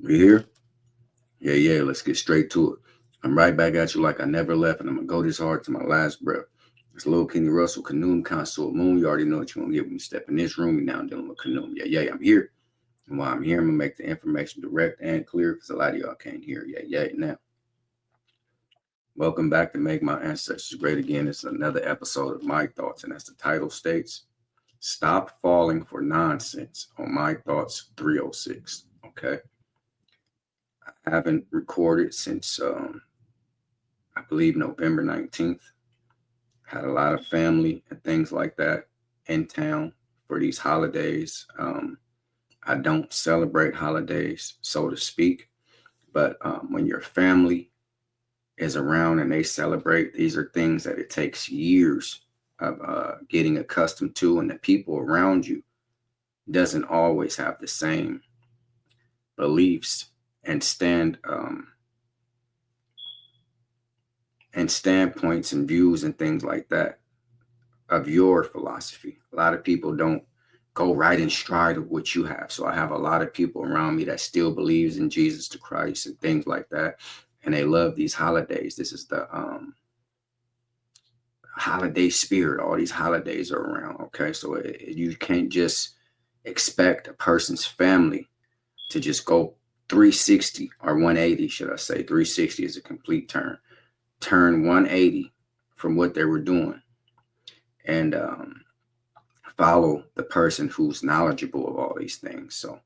You here? Yeah. Let's get straight to it. I'm right back at you like I never left, and I'm gonna go this hard to my last breath. It's Lil Kenny Russell, Kanoom, Consort Moon. You already know what you're gonna get when you step in this room. You're now dealing with Kanoom. Yeah. I'm here. And while I'm here, I'm gonna make the information direct and clear because a lot of y'all can't hear. Yeah. Now, welcome back to Make My Ancestors Great Again. It's another episode of My Thoughts, and as the title states, Stop Falling for Nonsense on My Thoughts 306. Okay. I haven't recorded since I believe November 19th. Had a lot of family and things like that in town for these holidays. I don't celebrate holidays, so to speak, but when your family is around and they celebrate, these are things that it takes years of getting accustomed to, and the people around you doesn't always have the same beliefs and standpoints and views and things like that of your philosophy. A lot of people don't go right in stride of what you have. So I have a lot of people around me that still believes in Jesus the Christ and things like that. And they love these holidays. This is the holiday spirit. All these holidays are around. Okay. So you can't just expect a person's family to just go 360 or 180, should I say. 360 is a complete turn 180 from what they were doing and follow the person who's knowledgeable of all these things. So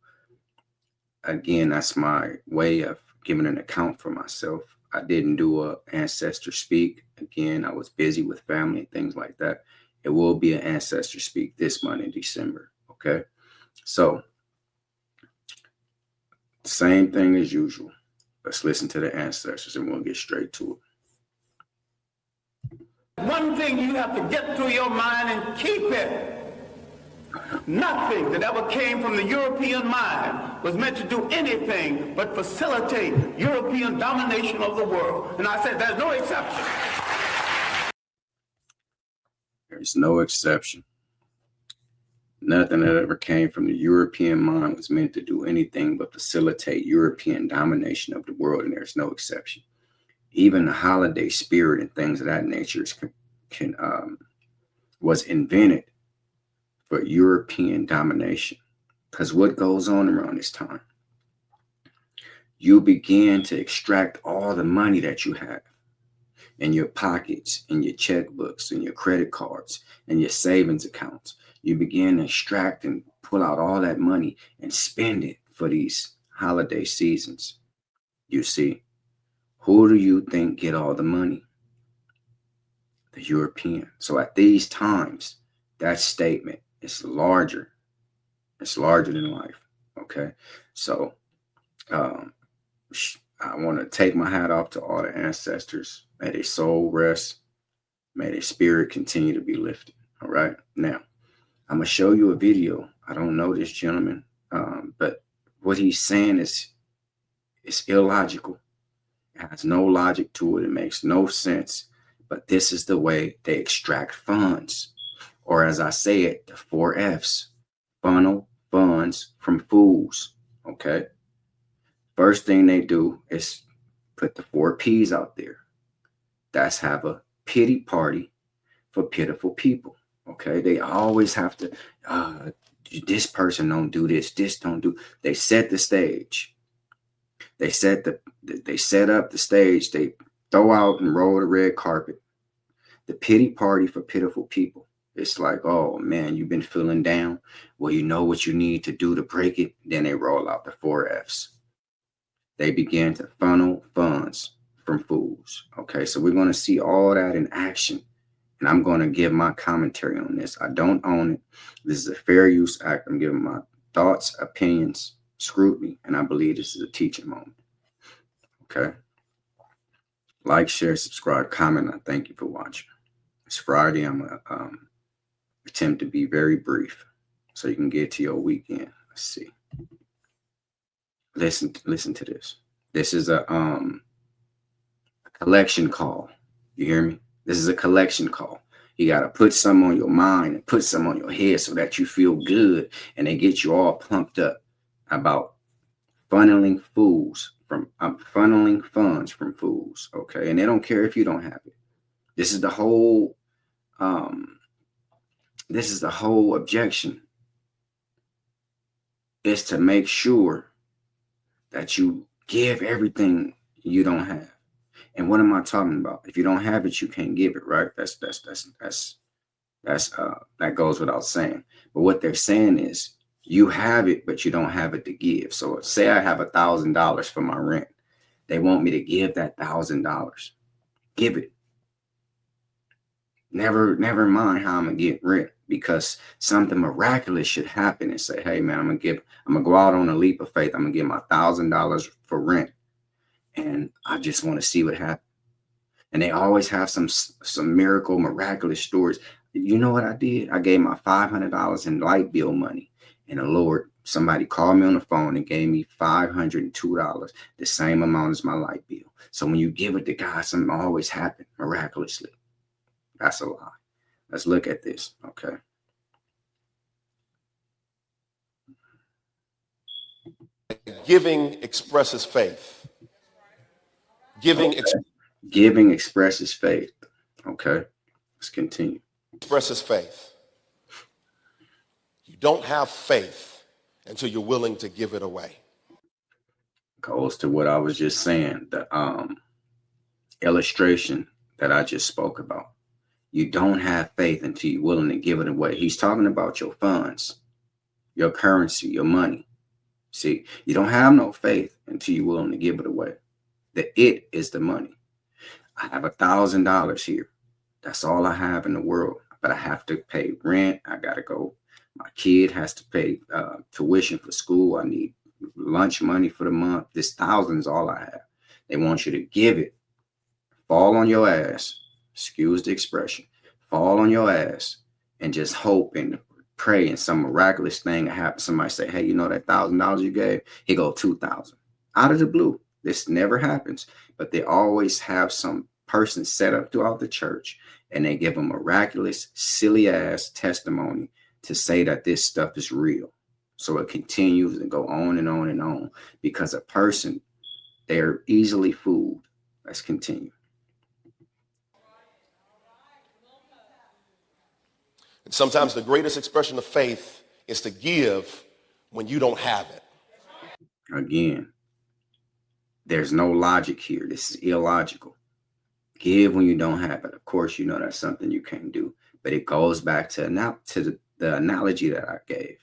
again, that's my way of giving an account for myself. I didn't do a ancestor speak. Again, I was busy with family and things like that. It will be an ancestor speak this month in December. Okay. So same thing as usual. Let's listen to the ancestors and we'll get straight to it. One thing you have to get through your mind and keep it. Nothing that ever came from the European mind was meant to do anything but facilitate European domination of the world. And I said there's no exception. There's no exception. Nothing that ever came from the European mind was meant to do anything but facilitate European domination of the world, and there's no exception. Even the holiday spirit and things of that nature was invented for European domination. Because what goes on around this time? You begin to extract all the money that you have in your pockets, in your checkbooks, in your credit cards, and your savings accounts. You begin to extract and pull out all that money and spend it for these holiday seasons. You see, who do you think get all the money? The European. So at these times, that statement is larger. It's larger than life. Okay. So I want to take my hat off to all the ancestors. May their soul rest. May their spirit continue to be lifted. All right. Now, I'm going to show you a video. I don't know this gentleman, but what he's saying is illogical. It has no logic to it. It makes no sense. But this is the way they extract funds. Or as I say it, the 4 F's. Funnel funds from fools. Okay. First thing they do is put the 4 P's out there. That's have a pity party for pitiful people. Okay. They always have to, this person don't do this. This don't do. They set the stage. They set up the stage. They throw out and roll the red carpet. The pity party for pitiful people. It's like, oh man, you've been feeling down. Well, you know what you need to do to break it. Then they roll out the 4 F's. They begin to funnel funds from fools. Okay, so we're going to see all that in action. And I'm going to give my commentary on this. I don't own it. This is a fair use act. I'm giving my thoughts, opinions, scrutiny, and I believe this is a teaching moment. Okay. Like, share, subscribe, comment. I thank you for watching. It's Friday. I'm going to attempt to be very brief so you can get to your weekend. Let's see. Listen to this. This is a collection call. You hear me? This is a collection call. You got to put some on your mind and put some on your head so that you feel good and they get you all pumped up about funneling I'm funneling funds from fools. Okay. And they don't care if you don't have it. This is the whole objection, is to make sure that you give everything you don't have. And what am I talking about? If you don't have it, you can't give it, right? That goes without saying. But what they're saying is you have it, but you don't have it to give. So say I have $1,000 for my rent. They want me to give that $1,000. Give it. Never mind how I'm gonna get rent, because something miraculous should happen and say, hey man, I'm gonna go out on a leap of faith. I'm gonna give my $1,000 for rent. And I just want to see what happens. And they always have some miracle, miraculous stories. You know what I did? I gave my $500 in light bill money. And the Lord, somebody called me on the phone and gave me $502, the same amount as my light bill. So when you give it to God, something always happens miraculously. That's a lie. Let's look at this. Okay. Giving expresses faith. Giving expresses faith. Okay. Let's continue. Expresses faith. You don't have faith until you're willing to give it away. Goes to what I was just saying, the illustration that I just spoke about. You don't have faith until you're willing to give it away. He's talking about your funds, your currency, your money. See, you don't have no faith until you're willing to give it away. It is the money. I have $1,000 here. That's all I have in the world. But I have to pay rent. I got to go. My kid has to pay tuition for school. I need lunch money for the month. This $1,000 is all I have. They want you to give it. Fall on your ass. Excuse the expression. Fall on your ass and just hope and pray and some miraculous thing will happen. Somebody say, hey, you know that $1,000 you gave? He go 2,000 out of the blue. This never happens, but they always have some person set up throughout the church and they give a miraculous, silly ass testimony to say that this stuff is real. So it continues and go on and on and on because a person, they're easily fooled. Let's continue. And sometimes the greatest expression of faith is to give when you don't have it. Again, there's no logic here. This is illogical. Give when you don't have it. Of course, you know that's something you can't do, but it goes back to the analogy that I gave.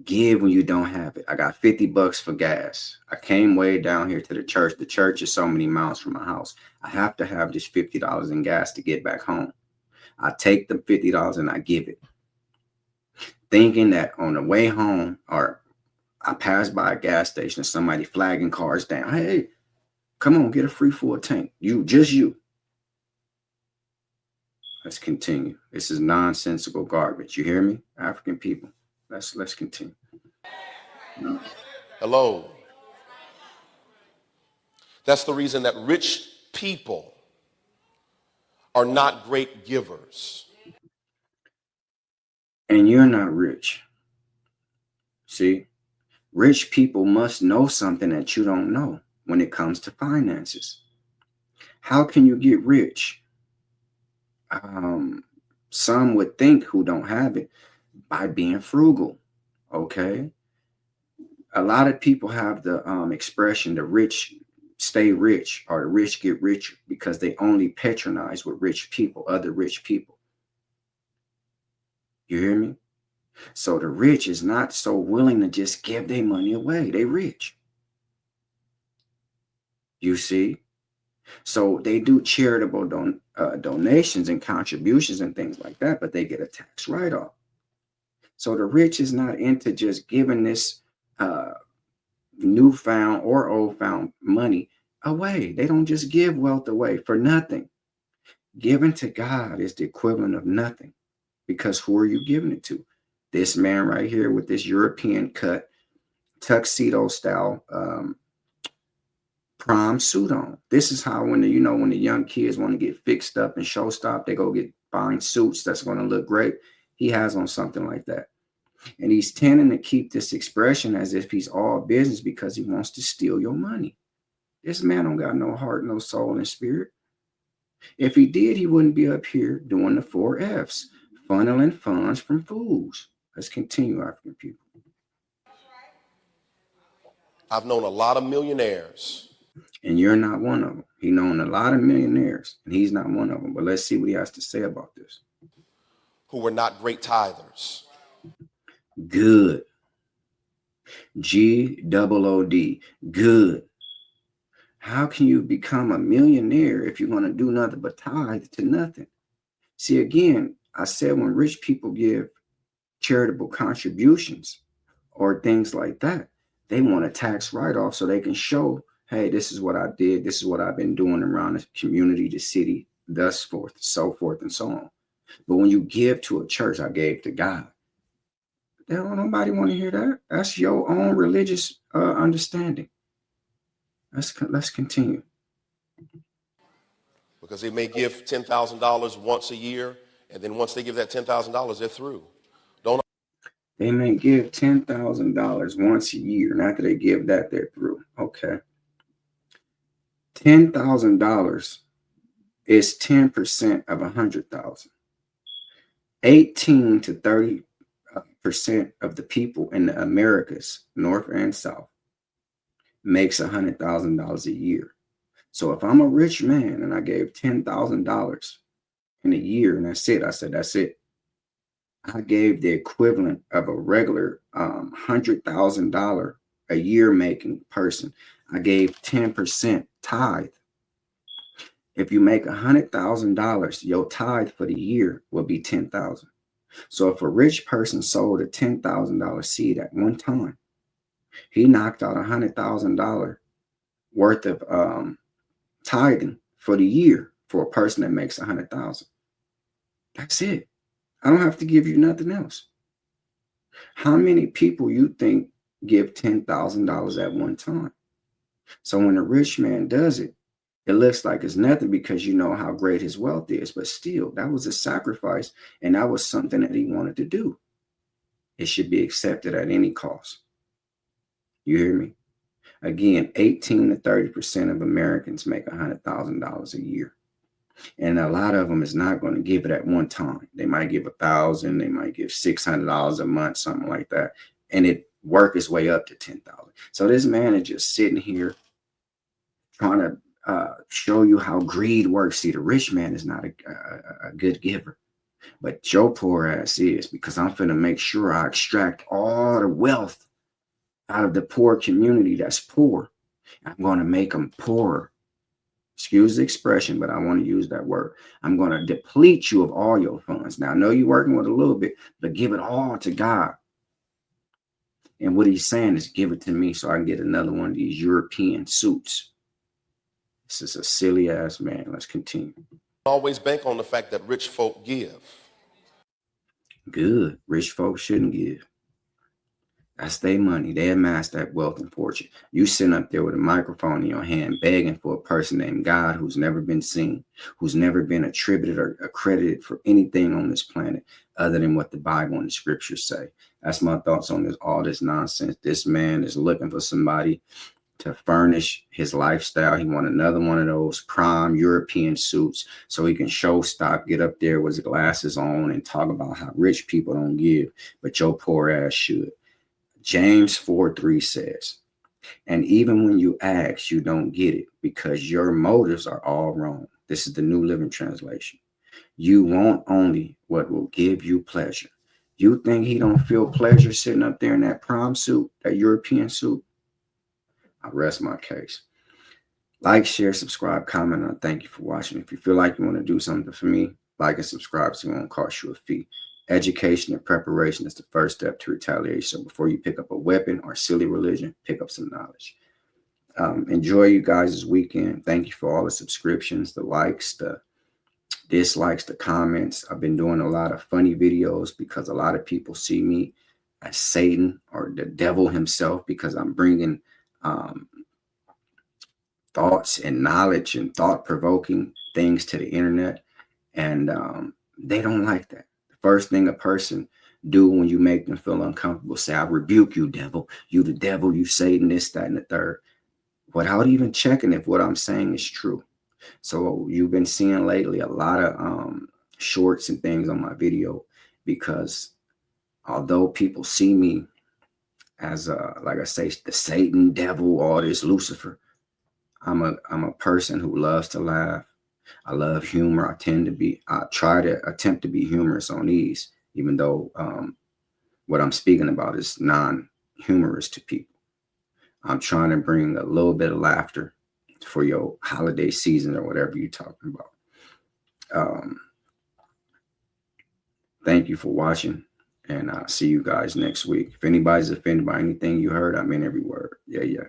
Give when you don't have it. I got $50 for gas. I came way down here to the church. The church is so many miles from my house. I have to have this $50 in gas to get back home. I take the $50 and I give it, thinking that on the way home, or I pass by a gas station and somebody flagging cars down. Hey, come on, get a free full tank. Just you. Let's continue. This is nonsensical garbage. You hear me, African people? Let's continue. No. Hello. That's the reason that rich people are not great givers. And you're not rich. See, rich people must know something that you don't know when it comes to finances. How can you get rich? Some would think who don't have it by being frugal. Okay. A lot of people have the expression, the rich stay rich or the rich get richer, because they only patronize with rich people, other rich people. You hear me? So the rich is not so willing to just give their money away. They rich. You see? So they do charitable donations and contributions and things like that, but they get a tax write-off. So the rich is not into just giving this newfound or old found money away. They don't just give wealth away for nothing. Giving to God is the equivalent of nothing, because who are you giving it to? This man right here with this European cut, tuxedo style prom suit on. This is how when the young kids want to get fixed up and show stop, they go get fine suits that's going to look great. He has on something like that. And he's tending to keep this expression as if he's all business because he wants to steal your money. This man don't got no heart, no soul, and spirit. If he did, he wouldn't be up here doing the 4 F's, funneling funds from fools. Let's continue, African people. I've known a lot of millionaires. And you're not one of them. He known a lot of millionaires, and he's not one of them. But let's see what he has to say about this. Who were not great tithers. Good. GOOD. Good. How can you become a millionaire if you're going to do nothing but tithe to nothing? See, again, I said when rich people give charitable contributions or things like that, they want a tax write-off so they can show, hey, this is what I did. This is what I've been doing around the community, the city, thus forth, so forth and so on. But when you give to a church, I gave to God. Nobody want to hear that. That's your own religious understanding. Let's continue. Because they may give $10,000 once a year, and then once they give that $10,000, they're through. They may give $10,000 once a year, and after they give that, they're through. Okay. $10,000 is 10% of 100,000. 18 to 30% of the people in the Americas, North and South, makes $100,000 a year. So if I'm a rich man and I gave $10,000 in a year, and that's it, I said, that's it. I gave the equivalent of a regular $100,000 a year making person. I gave 10% tithe. If you make $100,000, your tithe for the year will be $10,000. So if a rich person sold a $10,000 seed at one time, he knocked out $100,000 worth of tithing for the year for a person that makes $100,000. That's it. I don't have to give you nothing else. How many people you think give $10,000 at one time? So when a rich man does it, it looks like it's nothing because you know how great his wealth is, but still, that was a sacrifice, and that was something that he wanted to do. It should be accepted at any cost. You hear me? Again, 18 to 30% of Americans make $100,000 a year. And a lot of them is not going to give it at one time. They might give $1,000, they might give $600 a month, something like that. And it work its way up to $10,000. So this man is just sitting here trying to show you how greed works. See, the rich man is not a good giver, but your poor ass is, because I'm finna make sure I extract all the wealth out of the poor community that's poor. I'm going to make them poorer. Excuse the expression, but I want to use that word. I'm going to deplete you of all your funds. Now, I know you're working with a little bit, but give it all to God. And what he's saying is, give it to me so I can get another one of these European suits. This is a silly ass man. Let's continue. Always bank on the fact that rich folk give. Good. Rich folks shouldn't give. That's their money. They amass that wealth and fortune. You sitting up there with a microphone in your hand begging for a person named God who's never been seen, who's never been attributed or accredited for anything on this planet other than what the Bible and the scriptures say. That's my thoughts on this, all this nonsense. This man is looking for somebody to furnish his lifestyle. He want another one of those prime European suits so he can show stop, get up there with his glasses on and talk about how rich people don't give, but your poor ass should. James 4:3 says, and even when you ask, you don't get it because your motives are all wrong. This is the New Living Translation. You want only what will give you pleasure. You think he don't feel pleasure sitting up there in that prom suit, that European suit? I rest my case. Like, share, subscribe, comment. I thank you for watching. If you feel like you want to do something for me, like and subscribe so it won't cost you a fee. Education and preparation is the first step to retaliation. So before you pick up a weapon or silly religion, pick up some knowledge. Enjoy you guys this weekend. Thank you for all the subscriptions, the likes, the dislikes, the comments. I've been doing a lot of funny videos because a lot of people see me as Satan or the devil himself, because I'm bringing thoughts and knowledge and thought-provoking things to the internet, and they don't like that. The first thing a person do when you make them feel uncomfortable. Say, I rebuke you, devil. You the devil, you Satan, this, that, and the third. Without even checking if what I'm saying is true. So you've been seeing lately a lot of shorts and things on my video, because although people see me as like I say, the Satan, devil, all this Lucifer, I'm a person who loves to laugh. I love humor. I try to attempt to be humorous on these, even though what I'm speaking about is non-humorous to people. I'm trying to bring a little bit of laughter for your holiday season or whatever you're talking about. Thank you for watching, and I'll see you guys next week. If anybody's offended by anything you heard, I meant every word. Yeah.